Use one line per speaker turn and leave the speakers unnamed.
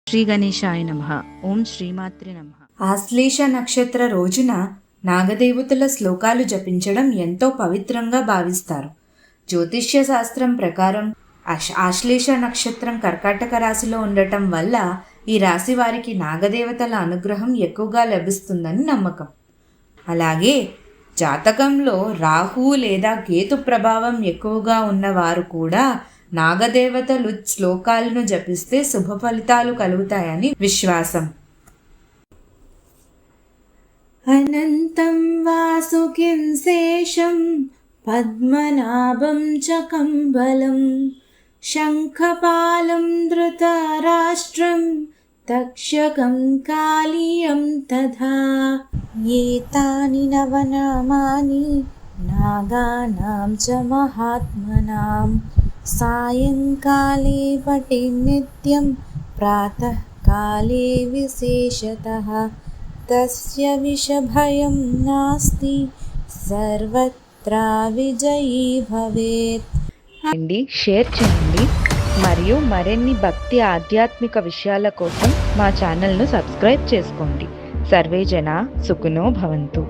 శ్రీ గణేశాయ నమః. ఓం శ్రీమాత్రే నమః.
ఆశ్లేష నక్షత్ర రోజున నాగదేవతల శ్లోకాలు జపించడం ఎంతో పవిత్రంగా భావిస్తారు. జ్యోతిష్య శాస్త్రం ప్రకారం ఆశ్లేష నక్షత్రం కర్కాటక రాశిలో ఉండటం వల్ల ఈ రాశి వారికి నాగదేవతల అనుగ్రహం ఎక్కువగా లభిస్తుందని నమ్మకం. అలాగే జాతకంలో రాహు లేదా కేతు ప్రభావం ఎక్కువగా ఉన్నవారు కూడా నాగదేవతలు శ్లోకాలను జపిస్తే శుభ ఫలితాలు కలుగుతాయని విశ్వాసం. అనంతం వాసుకిం శేషం పద్మనాభం చ కంబలం శంఖపాలం ధృతరాష్ట్రం తక్షకం కాళీయం తథా ఏతాని నవనామాని నాగానాం చ మహాత్మనాం సాయంకాలే పఠే నిత్యం ప్రాతఃకాలే విశేషతః తస్య విషభయం నాస్తి సర్వత్రా విజయీ భవేత్.
షేర్ చేయండి మరియు మరిన్ని భక్తి ఆధ్యాత్మిక విషయాల కోసం మా ఛానల్ను సబ్స్క్రైబ్ చేసుకోండి. సర్వే జన సుఖినో భవంతు.